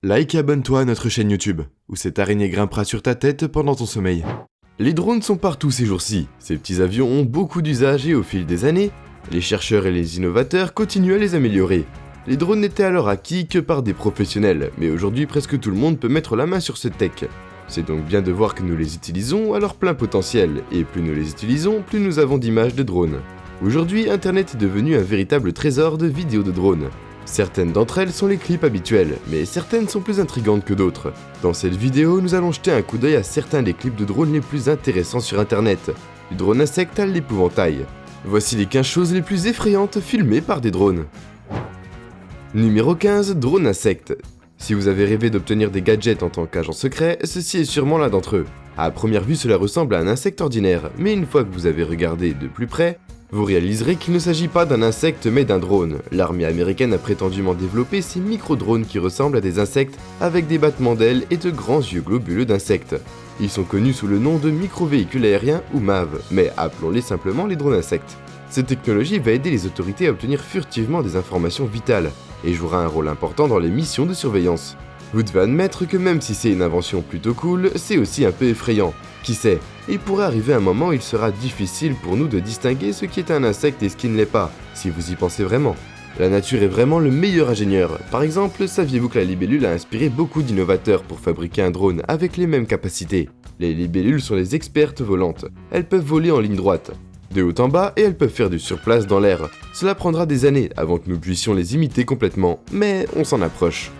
Like et abonne-toi à notre chaîne YouTube, où cette araignée grimpera sur ta tête pendant ton sommeil. Les drones sont partout ces jours-ci, ces petits avions ont beaucoup d'usages et au fil des années, les chercheurs et les innovateurs continuent à les améliorer. Les drones n'étaient alors acquis que par des professionnels, mais aujourd'hui presque tout le monde peut mettre la main sur cette tech. C'est donc bien de voir que nous les utilisons à leur plein potentiel, et plus nous les utilisons, plus nous avons d'images de drones. Aujourd'hui, Internet est devenu un véritable trésor de vidéos de drones. Certaines d'entre elles sont les clips habituels, mais certaines sont plus intrigantes que d'autres. Dans cette vidéo, nous allons jeter un coup d'œil à certains des clips de drones les plus intéressants sur Internet, du drone insecte à l'épouvantail. Voici les 15 choses les plus effrayantes filmées par des drones. Numéro 15, drone insecte. Si vous avez rêvé d'obtenir des gadgets en tant qu'agent secret, ceci est sûrement l'un d'entre eux. À première vue, cela ressemble à un insecte ordinaire, mais une fois que vous avez regardé de plus près, vous réaliserez qu'il ne s'agit pas d'un insecte mais d'un drone. L'armée américaine a prétendument développé ces micro-drones qui ressemblent à des insectes avec des battements d'ailes et de grands yeux globuleux d'insectes. Ils sont connus sous le nom de micro-véhicules aériens ou MAV, mais appelons-les simplement les drones insectes. Cette technologie va aider les autorités à obtenir furtivement des informations vitales et jouera un rôle important dans les missions de surveillance. Vous devez admettre que même si c'est une invention plutôt cool, c'est aussi un peu effrayant. Qui sait, il pourrait arriver un moment où il sera difficile pour nous de distinguer ce qui est un insecte et ce qui ne l'est pas, si vous y pensez vraiment. La nature est vraiment le meilleur ingénieur. Par exemple, saviez-vous que la libellule a inspiré beaucoup d'innovateurs pour fabriquer un drone avec les mêmes capacités? Les libellules sont les expertes volantes. Elles peuvent voler en ligne droite, de haut en bas, et elles peuvent faire du surplace dans l'air. Cela prendra des années avant que nous puissions les imiter complètement, mais on s'en approche.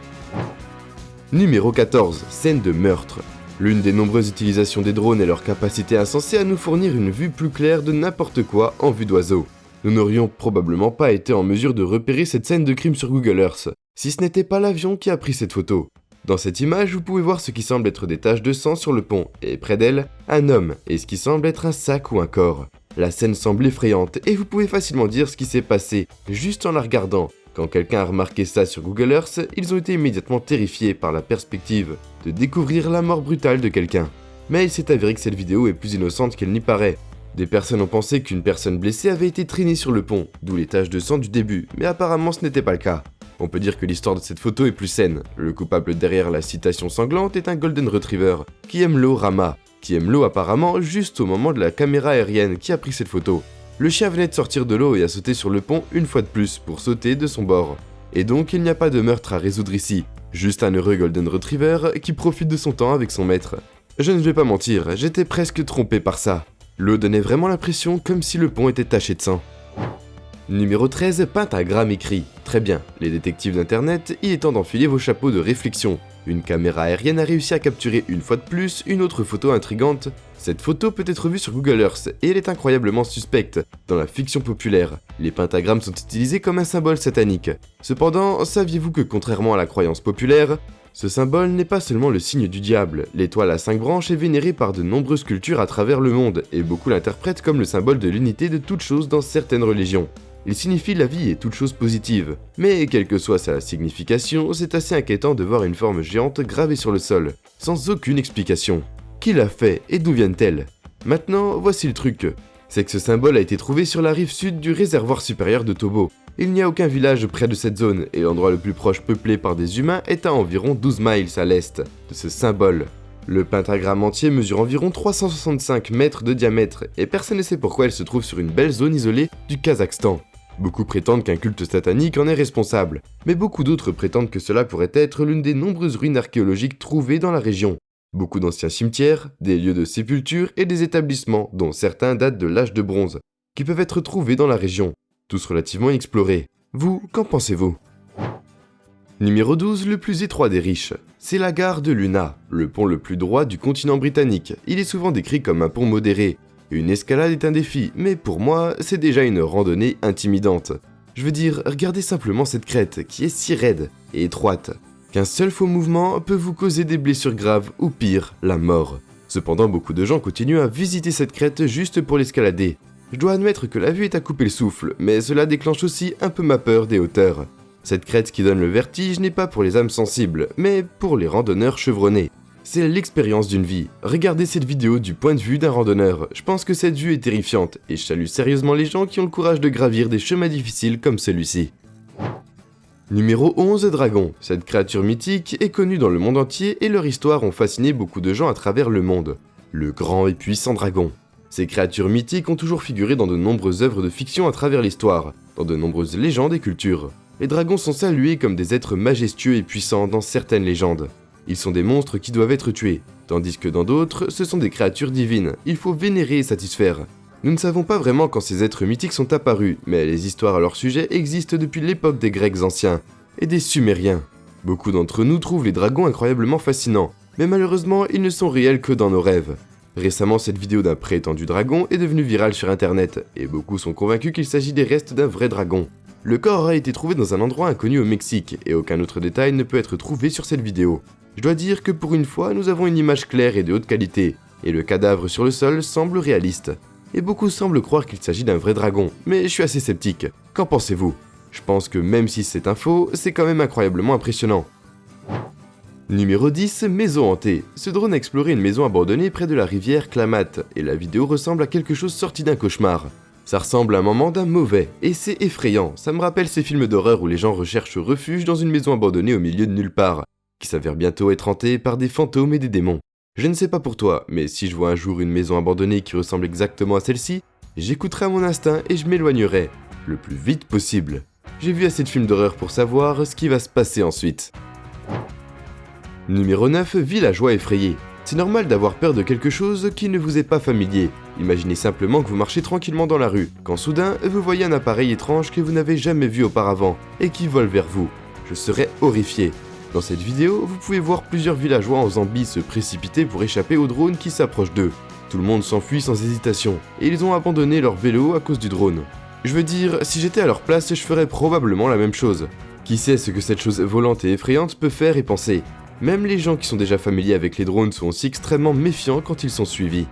Numéro 14, scène de meurtre. L'une des nombreuses utilisations des drones est leur capacité insensée à nous fournir une vue plus claire de n'importe quoi en vue d'oiseau. Nous n'aurions probablement pas été en mesure de repérer cette scène de crime sur Google Earth, si ce n'était pas l'avion qui a pris cette photo. Dans cette image, vous pouvez voir ce qui semble être des taches de sang sur le pont, et près d'elle, un homme, et ce qui semble être un sac ou un corps. La scène semble effrayante, et vous pouvez facilement dire ce qui s'est passé, juste en la regardant. Quand quelqu'un a remarqué ça sur Google Earth, ils ont été immédiatement terrifiés par la perspective de découvrir la mort brutale de quelqu'un. Mais il s'est avéré que cette vidéo est plus innocente qu'elle n'y paraît. Des personnes ont pensé qu'une personne blessée avait été traînée sur le pont, d'où les taches de sang du début, mais apparemment ce n'était pas le cas. On peut dire que l'histoire de cette photo est plus saine. Le coupable derrière la citation sanglante est un Golden Retriever, qui aime l'eau Rama, qui aime l'eau apparemment juste au moment de la caméra aérienne qui a pris cette photo. Le chien venait de sortir de l'eau et a sauté sur le pont une fois de plus pour sauter de son bord. Et donc il n'y a pas de meurtre à résoudre ici, juste un heureux Golden Retriever qui profite de son temps avec son maître. Je ne vais pas mentir, j'étais presque trompé par ça. L'eau donnait vraiment l'impression comme si le pont était taché de sang. Numéro 13, pentagramme écrit. Très bien, les détectives d'internet, il est temps d'enfiler vos chapeaux de réflexion. Une caméra aérienne a réussi à capturer une fois de plus une autre photo intrigante. Cette photo peut être vue sur Google Earth et elle est incroyablement suspecte. Dans la fiction populaire, les pentagrammes sont utilisés comme un symbole satanique. Cependant, saviez-vous que contrairement à la croyance populaire, ce symbole n'est pas seulement le signe du diable. L'étoile à 5 branches est vénérée par de nombreuses cultures à travers le monde et beaucoup l'interprètent comme le symbole de l'unité de toute chose dans certaines religions. Il signifie la vie et toute chose positive. Mais quelle que soit sa signification, c'est assez inquiétant de voir une forme géante gravée sur le sol, sans aucune explication. Qui l'a fait et d'où viennent-elles? Maintenant, voici le truc. C'est que ce symbole a été trouvé sur la rive sud du réservoir supérieur de Tobo. Il n'y a aucun village près de cette zone, et l'endroit le plus proche peuplé par des humains est à environ 12 miles à l'est de ce symbole. Le pentagramme entier mesure environ 365 mètres de diamètre, et personne ne sait pourquoi il se trouve sur une belle zone isolée du Kazakhstan. Beaucoup prétendent qu'un culte satanique en est responsable, mais beaucoup d'autres prétendent que cela pourrait être l'une des nombreuses ruines archéologiques trouvées dans la région. Beaucoup d'anciens cimetières, des lieux de sépulture et des établissements, dont certains datent de l'âge de bronze, qui peuvent être trouvés dans la région, tous relativement inexplorés. Vous, qu'en pensez-vous? Numéro 12, le plus étroit des riches. C'est la gare de Luna, le pont le plus droit du continent britannique. Il est souvent décrit comme un pont modéré. Une escalade est un défi, mais pour moi, c'est déjà une randonnée intimidante. Je veux dire, regardez simplement cette crête, qui est si raide et étroite, qu'un seul faux mouvement peut vous causer des blessures graves ou pire, la mort. Cependant, beaucoup de gens continuent à visiter cette crête juste pour l'escalader. Je dois admettre que la vue est à couper le souffle, mais cela déclenche aussi un peu ma peur des hauteurs. Cette crête qui donne le vertige n'est pas pour les âmes sensibles, mais pour les randonneurs chevronnés. C'est l'expérience d'une vie. Regardez cette vidéo du point de vue d'un randonneur. Je pense que cette vue est terrifiante, et je salue sérieusement les gens qui ont le courage de gravir des chemins difficiles comme celui-ci. Numéro 11, Dragon. Cette créature mythique est connue dans le monde entier et leur histoire ont fasciné beaucoup de gens à travers le monde. Le grand et puissant dragon. Ces créatures mythiques ont toujours figuré dans de nombreuses œuvres de fiction à travers l'histoire, dans de nombreuses légendes et cultures. Les dragons sont salués comme des êtres majestueux et puissants dans certaines légendes. Ils sont des monstres qui doivent être tués, tandis que dans d'autres, ce sont des créatures divines, il faut vénérer et satisfaire. Nous ne savons pas vraiment quand ces êtres mythiques sont apparus, mais les histoires à leur sujet existent depuis l'époque des Grecs anciens et des Sumériens. Beaucoup d'entre nous trouvent les dragons incroyablement fascinants, mais malheureusement ils ne sont réels que dans nos rêves. Récemment, cette vidéo d'un prétendu dragon est devenue virale sur internet, et beaucoup sont convaincus qu'il s'agit des restes d'un vrai dragon. Le corps a été trouvé dans un endroit inconnu au Mexique, et aucun autre détail ne peut être trouvé sur cette vidéo. Je dois dire que pour une fois, nous avons une image claire et de haute qualité, et le cadavre sur le sol semble réaliste. Et beaucoup semblent croire qu'il s'agit d'un vrai dragon, mais je suis assez sceptique. Qu'en pensez-vous? Je pense que même si c'est un faux, c'est quand même incroyablement impressionnant. Numéro 10, Maison hantée. Ce drone a exploré une maison abandonnée près de la rivière Klamath, et la vidéo ressemble à quelque chose sorti d'un cauchemar. Ça ressemble à un moment d'un mauvais, et c'est effrayant, ça me rappelle ces films d'horreur où les gens recherchent refuge dans une maison abandonnée au milieu de nulle part, qui s'avère bientôt être hantée par des fantômes et des démons. Je ne sais pas pour toi, mais si je vois un jour une maison abandonnée qui ressemble exactement à celle-ci, j'écouterai mon instinct et je m'éloignerai, le plus vite possible. J'ai vu assez de films d'horreur pour savoir ce qui va se passer ensuite. Numéro 9, Villageois effrayés. C'est normal d'avoir peur de quelque chose qui ne vous est pas familier. Imaginez simplement que vous marchez tranquillement dans la rue, quand soudain vous voyez un appareil étrange que vous n'avez jamais vu auparavant, et qui vole vers vous. Je serais horrifié. Dans cette vidéo, vous pouvez voir plusieurs villageois en Zambie se précipiter pour échapper au drone qui s'approche d'eux. Tout le monde s'enfuit sans hésitation, et ils ont abandonné leur vélo à cause du drone. Je veux dire, si j'étais à leur place, je ferais probablement la même chose. Qui sait ce que cette chose volante et effrayante peut faire et penser? Même les gens qui sont déjà familiers avec les drones sont aussi extrêmement méfiants quand ils sont suivis.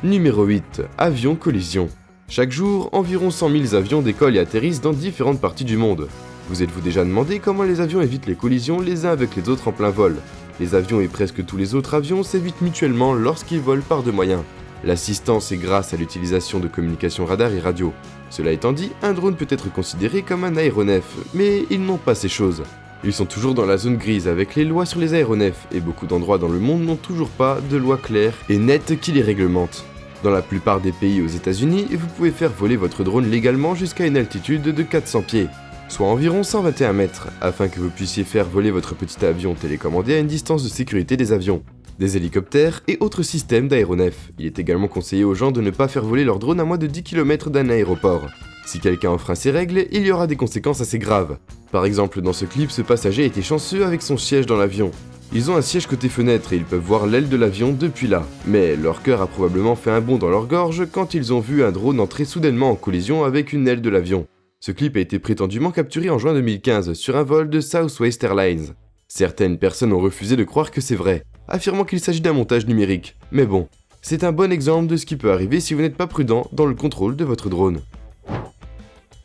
Numéro 8, avion collision. Chaque jour, environ 100 000 avions décollent et atterrissent dans différentes parties du monde. Vous êtes-vous déjà demandé comment les avions évitent les collisions les uns avec les autres en plein vol? Les avions et presque tous les autres avions s'évitent mutuellement lorsqu'ils volent par deux moyens. L'assistance est grâce à l'utilisation de communications radar et radio. Cela étant dit, un drone peut être considéré comme un aéronef, mais ils n'ont pas ces choses. Ils sont toujours dans la zone grise avec les lois sur les aéronefs, et beaucoup d'endroits dans le monde n'ont toujours pas de loi claire et nette qui les réglemente. Dans la plupart des pays aux États-Unis, vous pouvez faire voler votre drone légalement jusqu'à une altitude de 400 pieds, soit environ 121 mètres, afin que vous puissiez faire voler votre petit avion télécommandé à une distance de sécurité des avions, des hélicoptères et autres systèmes d'aéronefs. Il est également conseillé aux gens de ne pas faire voler leur drone à moins de 10 km d'un aéroport. Si quelqu'un enfreint ces règles, il y aura des conséquences assez graves. Par exemple, dans ce clip, ce passager était chanceux avec son siège dans l'avion. Ils ont un siège côté fenêtre et ils peuvent voir l'aile de l'avion depuis là. Mais leur cœur a probablement fait un bond dans leur gorge quand ils ont vu un drone entrer soudainement en collision avec une aile de l'avion. Ce clip a été prétendument capturé en juin 2015 sur un vol de Southwest Airlines. Certaines personnes ont refusé de croire que c'est vrai, affirmant qu'il s'agit d'un montage numérique. Mais bon, c'est un bon exemple de ce qui peut arriver si vous n'êtes pas prudent dans le contrôle de votre drone.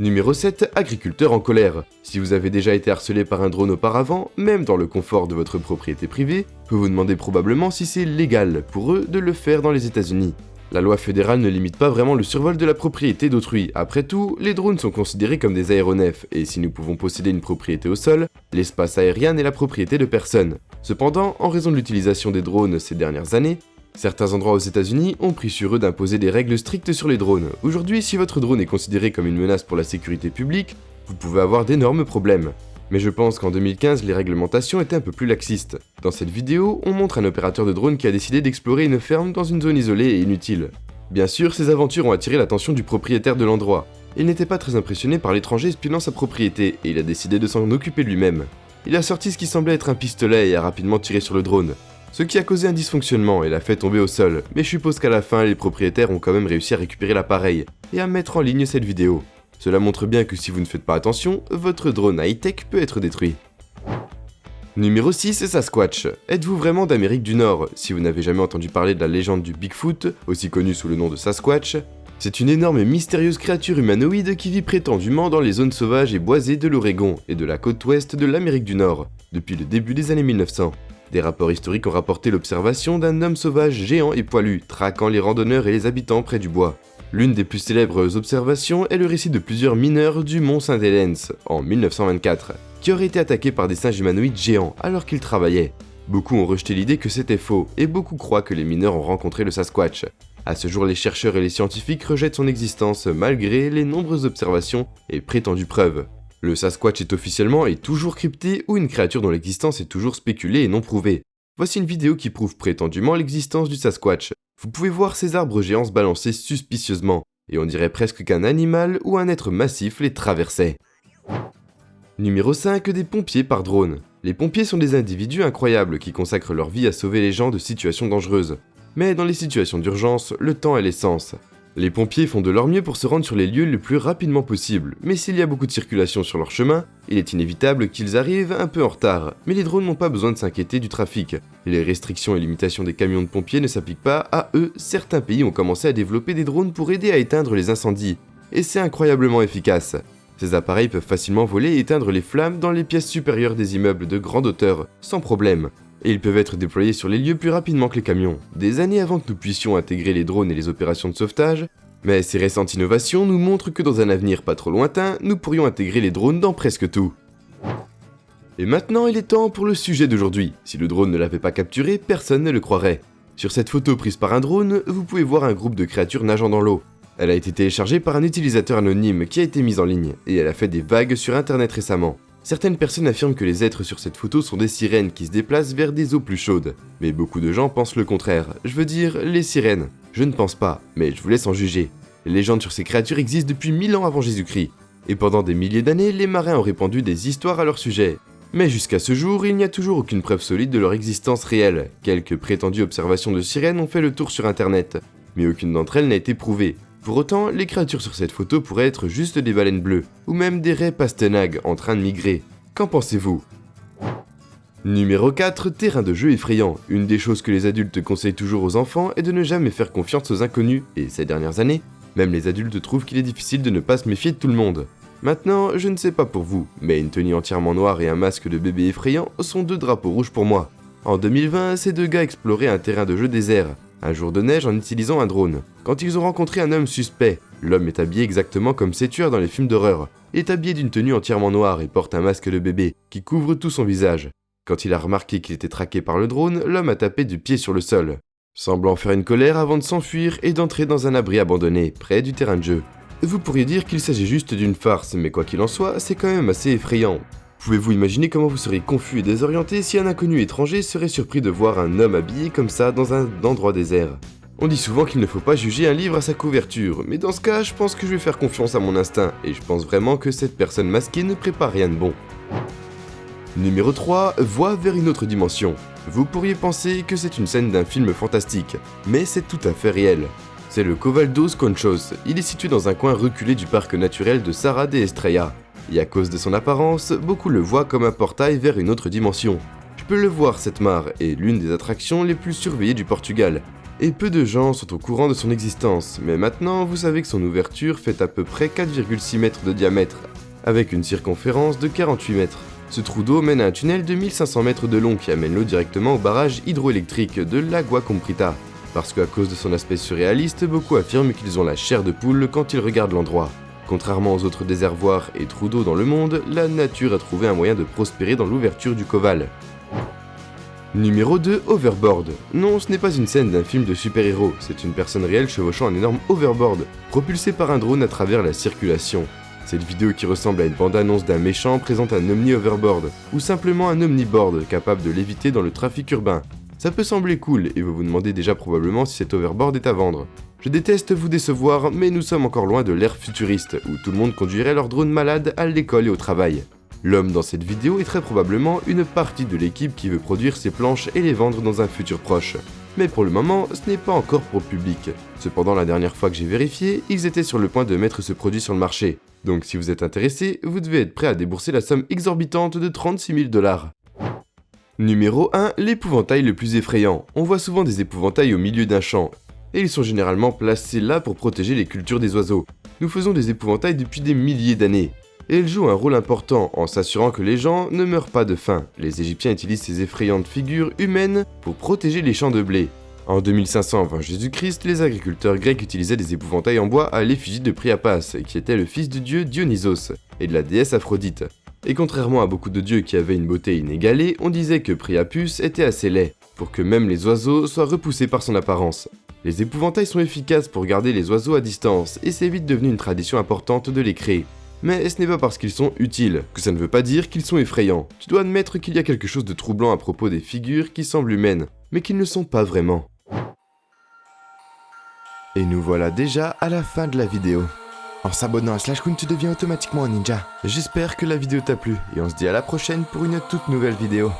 Numéro 7, agriculteur en colère. Si vous avez déjà été harcelé par un drone auparavant, même dans le confort de votre propriété privée, vous vous demandez probablement si c'est légal pour eux de le faire dans les États-Unis. La loi fédérale ne limite pas vraiment le survol de la propriété d'autrui. Après tout, les drones sont considérés comme des aéronefs, et si nous pouvons posséder une propriété au sol, l'espace aérien n'est la propriété de personne. Cependant, en raison de l'utilisation des drones ces dernières années, certains endroits aux États-Unis ont pris sur eux d'imposer des règles strictes sur les drones. Aujourd'hui, si votre drone est considéré comme une menace pour la sécurité publique, vous pouvez avoir d'énormes problèmes. Mais je pense qu'en 2015, les réglementations étaient un peu plus laxistes. Dans cette vidéo, on montre un opérateur de drone qui a décidé d'explorer une ferme dans une zone isolée et inutile. Bien sûr, ces aventures ont attiré l'attention du propriétaire de l'endroit. Il n'était pas très impressionné par l'étranger espionnant sa propriété et il a décidé de s'en occuper lui-même. Il a sorti ce qui semblait être un pistolet et a rapidement tiré sur le drone. Ce qui a causé un dysfonctionnement et l'a fait tomber au sol, mais je suppose qu'à la fin, les propriétaires ont quand même réussi à récupérer l'appareil et à mettre en ligne cette vidéo. Cela montre bien que si vous ne faites pas attention, votre drone high-tech peut être détruit. Numéro 6, Sasquatch. Êtes-vous vraiment d'Amérique du Nord? Si vous n'avez jamais entendu parler de la légende du Bigfoot, aussi connu sous le nom de Sasquatch, c'est une énorme et mystérieuse créature humanoïde qui vit prétendument dans les zones sauvages et boisées de l'Oregon et de la côte ouest de l'Amérique du Nord, depuis le début des années 1900. Des rapports historiques ont rapporté l'observation d'un homme sauvage géant et poilu, traquant les randonneurs et les habitants près du bois. L'une des plus célèbres observations est le récit de plusieurs mineurs du mont Saint-Helens, en 1924, qui auraient été attaqués par des singes humanoïdes géants alors qu'ils travaillaient. Beaucoup ont rejeté l'idée que c'était faux, et beaucoup croient que les mineurs ont rencontré le Sasquatch. À ce jour, les chercheurs et les scientifiques rejettent son existence malgré les nombreuses observations et prétendues preuves. Le Sasquatch est officiellement et toujours crypté ou une créature dont l'existence est toujours spéculée et non prouvée. Voici une vidéo qui prouve prétendument l'existence du Sasquatch. Vous pouvez voir ces arbres géants se balancer suspicieusement, et on dirait presque qu'un animal ou un être massif les traversait. Numéro 5, des pompiers par drone. Les pompiers sont des individus incroyables qui consacrent leur vie à sauver les gens de situations dangereuses. Mais dans les situations d'urgence, le temps est l'essence. Les pompiers font de leur mieux pour se rendre sur les lieux le plus rapidement possible, mais s'il y a beaucoup de circulation sur leur chemin, il est inévitable qu'ils arrivent un peu en retard. Mais les drones n'ont pas besoin de s'inquiéter du trafic. Les restrictions et limitations des camions de pompiers ne s'appliquent pas à eux. Certains pays ont commencé à développer des drones pour aider à éteindre les incendies, et c'est incroyablement efficace. Ces appareils peuvent facilement voler et éteindre les flammes dans les pièces supérieures des immeubles de grande hauteur, sans problème. Et ils peuvent être déployés sur les lieux plus rapidement que les camions, des années avant que nous puissions intégrer les drones et les opérations de sauvetage, mais ces récentes innovations nous montrent que dans un avenir pas trop lointain, nous pourrions intégrer les drones dans presque tout. Et maintenant, il est temps pour le sujet d'aujourd'hui. Si le drone ne l'avait pas capturé, personne ne le croirait. Sur cette photo prise par un drone, vous pouvez voir un groupe de créatures nageant dans l'eau. Elle a été téléchargée par un utilisateur anonyme qui a été mise en ligne, et elle a fait des vagues sur internet récemment. Certaines personnes affirment que les êtres sur cette photo sont des sirènes qui se déplacent vers des eaux plus chaudes. Mais beaucoup de gens pensent le contraire, je veux dire les sirènes. Je ne pense pas, mais je vous laisse en juger. Les légendes sur ces créatures existent depuis 1000 ans avant Jésus-Christ. Et pendant des milliers d'années, les marins ont répandu des histoires à leur sujet. Mais jusqu'à ce jour, il n'y a toujours aucune preuve solide de leur existence réelle. Quelques prétendues observations de sirènes ont fait le tour sur internet, mais aucune d'entre elles n'a été prouvée. Pour autant, les créatures sur cette photo pourraient être juste des baleines bleues, ou même des raies pastenagues en train de migrer. Qu'en pensez-vous ? Numéro 4, terrain de jeu effrayant. Une des choses que les adultes conseillent toujours aux enfants est de ne jamais faire confiance aux inconnus, et ces dernières années, même les adultes trouvent qu'il est difficile de ne pas se méfier de tout le monde. Maintenant, je ne sais pas pour vous, mais une tenue entièrement noire et un masque de bébé effrayant sont deux drapeaux rouges pour moi. En 2020, ces deux gars exploraient un terrain de jeu désert, un jour de neige en utilisant un drone. Quand ils ont rencontré un homme suspect, l'homme est habillé exactement comme ces tueurs dans les films d'horreur. Il est habillé d'une tenue entièrement noire et porte un masque de bébé qui couvre tout son visage. Quand il a remarqué qu'il était traqué par le drone, l'homme a tapé du pied sur le sol, semblant faire une colère avant de s'enfuir et d'entrer dans un abri abandonné, près du terrain de jeu. Vous pourriez dire qu'il s'agit juste d'une farce, mais quoi qu'il en soit, c'est quand même assez effrayant. Pouvez-vous imaginer comment vous seriez confus et désorienté si un inconnu étranger serait surpris de voir un homme habillé comme ça dans un endroit désert ? On dit souvent qu'il ne faut pas juger un livre à sa couverture, mais dans ce cas, je pense que je vais faire confiance à mon instinct, et je pense vraiment que cette personne masquée ne prépare rien de bon. Numéro 3, voie vers une autre dimension. Vous pourriez penser que c'est une scène d'un film fantastique, mais c'est tout à fait réel. C'est le Coval dos Conchos, il est situé dans un coin reculé du parc naturel de Serra da Estrela. Et à cause de son apparence, beaucoup le voient comme un portail vers une autre dimension. Je peux le voir, cette mare est l'une des attractions les plus surveillées du Portugal. Et peu de gens sont au courant de son existence, mais maintenant vous savez que son ouverture fait à peu près 4,6 mètres de diamètre, avec une circonférence de 48 mètres. Ce trou d'eau mène à un tunnel de 1500 mètres de long qui amène l'eau directement au barrage hydroélectrique de l'Agua Comprita. Parce qu'à cause de son aspect surréaliste, beaucoup affirment qu'ils ont la chair de poule quand ils regardent l'endroit. Contrairement aux autres déservoirs et trous d'eau dans le monde, la nature a trouvé un moyen de prospérer dans l'ouverture du Coval. Numéro 2, Overboard. Non, ce n'est pas une scène d'un film de super-héros, c'est une personne réelle chevauchant un énorme overboard, propulsé par un drone à travers la circulation. Cette vidéo qui ressemble à une bande-annonce d'un méchant présente un omni-overboard, ou simplement un omniboard capable de l'éviter dans le trafic urbain. Ça peut sembler cool, et vous vous demandez déjà probablement si cet overboard est à vendre. Je déteste vous décevoir, mais nous sommes encore loin de l'ère futuriste, où tout le monde conduirait leur drone malade à l'école et au travail. L'homme dans cette vidéo est très probablement une partie de l'équipe qui veut produire ces planches et les vendre dans un futur proche. Mais pour le moment, ce n'est pas encore pour le public. Cependant, la dernière fois que j'ai vérifié, ils étaient sur le point de mettre ce produit sur le marché. Donc si vous êtes intéressé, vous devez être prêt à débourser la somme exorbitante de 36 000 $. Numéro 1, l'épouvantail le plus effrayant. On voit souvent des épouvantails au milieu d'un champ, et ils sont généralement placés là pour protéger les cultures des oiseaux. Nous faisons des épouvantails depuis des milliers d'années, et ils jouent un rôle important en s'assurant que les gens ne meurent pas de faim. Les Égyptiens utilisent ces effrayantes figures humaines pour protéger les champs de blé. En 2500 avant Jésus-Christ, les agriculteurs grecs utilisaient des épouvantails en bois à l'effigie de Priapas, qui était le fils du dieu Dionysos, et de la déesse Aphrodite. Et contrairement à beaucoup de dieux qui avaient une beauté inégalée, on disait que Priapus était assez laid, pour que même les oiseaux soient repoussés par son apparence. Les épouvantails sont efficaces pour garder les oiseaux à distance, et c'est vite devenu une tradition importante de les créer. Mais ce n'est pas parce qu'ils sont utiles, que ça ne veut pas dire qu'ils sont effrayants. Tu dois admettre qu'il y a quelque chose de troublant à propos des figures qui semblent humaines, mais qui ne le sont pas vraiment. Et nous voilà déjà à la fin de la vidéo. En s'abonnant à Slashcoon, tu deviens automatiquement un ninja. J'espère que la vidéo t'a plu, et on se dit à la prochaine pour une toute nouvelle vidéo.